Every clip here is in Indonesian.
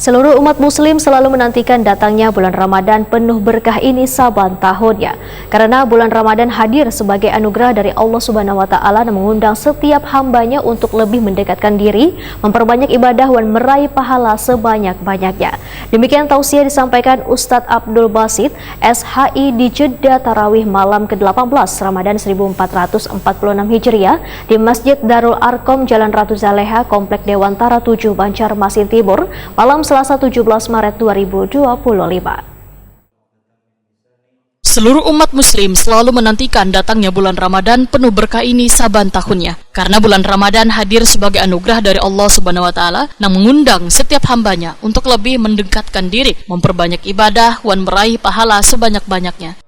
Seluruh umat muslim selalu menantikan datangnya bulan Ramadan penuh berkah ini saban tahunnya. Karena bulan Ramadan hadir sebagai anugerah dari Allah Subhanahu wa taala dan mengundang setiap hambanya untuk lebih mendekatkan diri, memperbanyak ibadah dan meraih pahala sebanyak-banyaknya. Demikian tausiah disampaikan Ustadz Abdul Basit, SHI di Jeddah Tarawih malam ke-18 Ramadan 1446 Hijriah di Masjid Darul Arkom Jalan Ratu Zaleha, Komplek Dewantara 7 Banjarmasin Timur, malam Selasa 17 Maret 2025. Seluruh umat muslim selalu menantikan datangnya bulan Ramadan penuh berkah ini saban tahunnya. Karena bulan Ramadan hadir sebagai anugerah dari Allah Subhanahu wa taala yang mengundang setiap hambanya untuk lebih mendekatkan diri, memperbanyak ibadah dan meraih pahala sebanyak-banyaknya.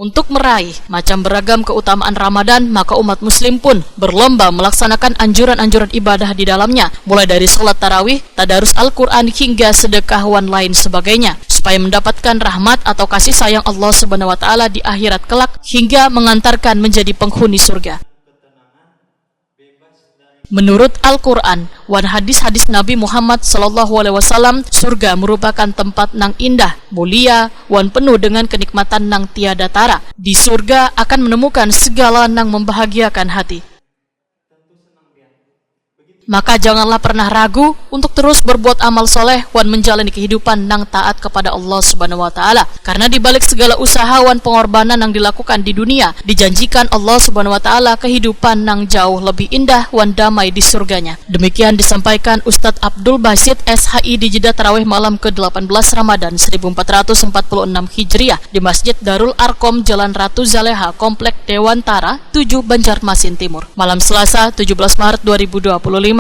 Untuk meraih macam beragam keutamaan Ramadan, maka umat muslim pun berlomba melaksanakan anjuran-anjuran ibadah di dalamnya, mulai dari sholat tarawih, tadarus Al-Quran, hingga sedekah dan lain sebagainya, supaya mendapatkan rahmat atau kasih sayang Allah Subhanahu wa taala di akhirat kelak, hingga mengantarkan menjadi penghuni surga. Menurut Al-Quran dan hadis-hadis Nabi Muhammad SAW, surga merupakan tempat nang indah, mulia, dan penuh dengan kenikmatan nang tiada tara. Di surga akan menemukan segala nang membahagiakan hati. Maka janganlah pernah ragu untuk terus berbuat amal soleh dan menjalani kehidupan nang taat kepada Allah Subhanahu wa taala. Karena di balik segala usaha dan pengorbanan yang dilakukan di dunia, dijanjikan Allah Subhanahu wa taala kehidupan nang jauh lebih indah dan damai di surganya. Demikian disampaikan Ustadz Abdul Basit, SHI di Jeddah Tarawih malam ke-18 Ramadan 1446 Hijriah di Masjid Darul Arkom Jalan Ratu Zaleha, Komplek Dewantara 7 Banjarmasin Timur, malam Selasa 17 Maret 2025.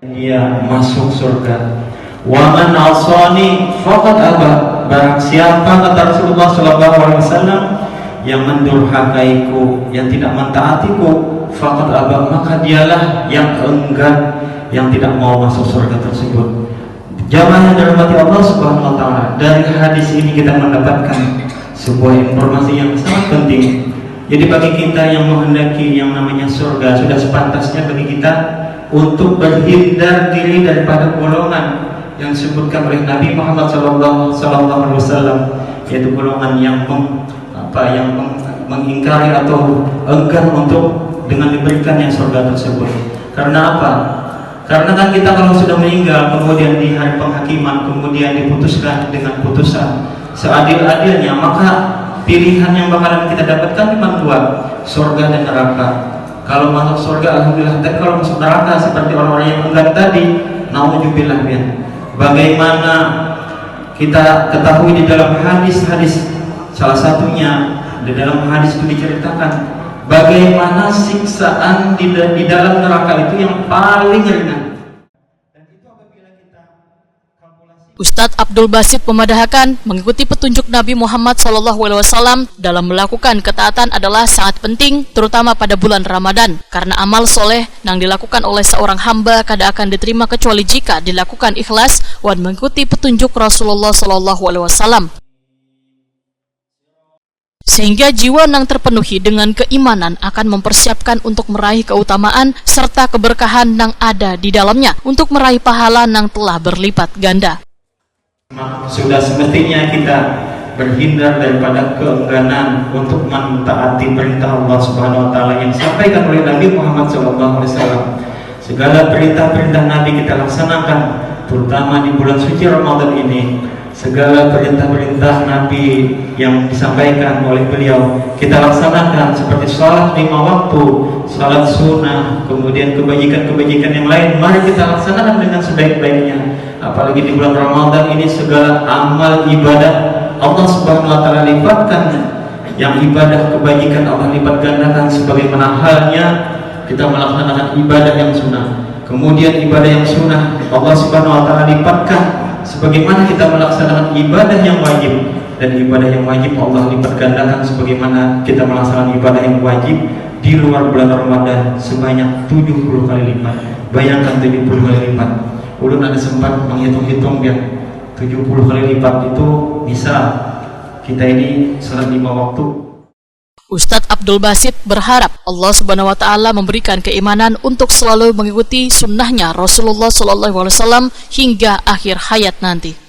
Dia masuk surga. Wa man asani faqad aba. Barang siapa, kata Rasulullah SAW, yang mendurhakaiku, yang tidak mentaatiku, faqad aba, maka dialah yang enggan, yang tidak mau masuk surga tersebut. Jamaah yang dirahmati Allah Subhanahu wa taala, dari hadis ini kita mendapatkan sebuah informasi yang sangat penting. Jadi bagi kita yang menghendaki yang namanya surga, sudah sepantasnya bagi kita untuk berhindar diri daripada golongan yang disebutkan oleh Nabi Muhammad SAW, yaitu golongan yang mengingkari atau enggan untuk dengan diberikannya surga tersebut. Karena apa? Karena kan kita kalau sudah meninggal, kemudian di hari penghakiman, kemudian diputuskan dengan putusan seadil-adilnya, maka pilihan yang bakalan kita dapatkan cuma dua, surga dan neraka. Kalau masuk surga alhamdulillah, tapi kalau masuk neraka seperti orang-orang yang enggan tadi, naudzubillah min. Bagaimana kita ketahui di dalam hadis-hadis, salah satunya di dalam hadis itu diceritakan bagaimana siksaan di dalam neraka itu yang paling ringan. Ustadz Abdul Basit memadahkan mengikuti petunjuk Nabi Muhammad SAW dalam melakukan ketaatan adalah sangat penting, terutama pada bulan Ramadan, karena amal soleh yang dilakukan oleh seorang hamba kada akan diterima kecuali jika dilakukan ikhlas dan mengikuti petunjuk Rasulullah SAW. Sehingga jiwa yang terpenuhi dengan keimanan akan mempersiapkan untuk meraih keutamaan serta keberkahan yang ada di dalamnya, untuk meraih pahala yang telah berlipat ganda. Sudah semestinya kita berhindar daripada keengganan untuk mentaati perintah Allah Subhanahu wa taala yang disampaikan oleh Nabi Muhammad SAW. Segala perintah-perintah Nabi kita laksanakan, terutama di bulan suci Ramadan ini. Segala perintah-perintah Nabi yang disampaikan oleh beliau kita laksanakan, seperti sholat 5 waktu, sholat sunnah, kemudian kebajikan-kebajikan yang lain, mari kita laksanakan dengan sebaik-baiknya. Apalagi di bulan Ramadan ini, segala amal ibadah Allah Subhanahu wa taala lipatkan, yang ibadah kebajikan Allah lipat gandakan, sebagaimana halnya kita melaksanakan ibadah yang sunnah. Kemudian ibadah yang sunnah Allah Subhanahu wa taala lipatkan sebagaimana kita melaksanakan ibadah yang wajib, dan ibadah yang wajib Allah lipat gandakan sebagaimana kita melaksanakan ibadah yang wajib di luar bulan Ramadan sebanyak 70 kali lipat. Bayangkan 70 kali lipat. Ulun ada sempat menghitung-hitung ya, 70 kali lipat itu bisa kita ini salat 5 waktu. Ustadz Abdul Basit berharap Allah Subhanahu wa Ta'ala memberikan keimanan untuk selalu mengikuti sunnahnya Rasulullah SAW hingga akhir hayat nanti.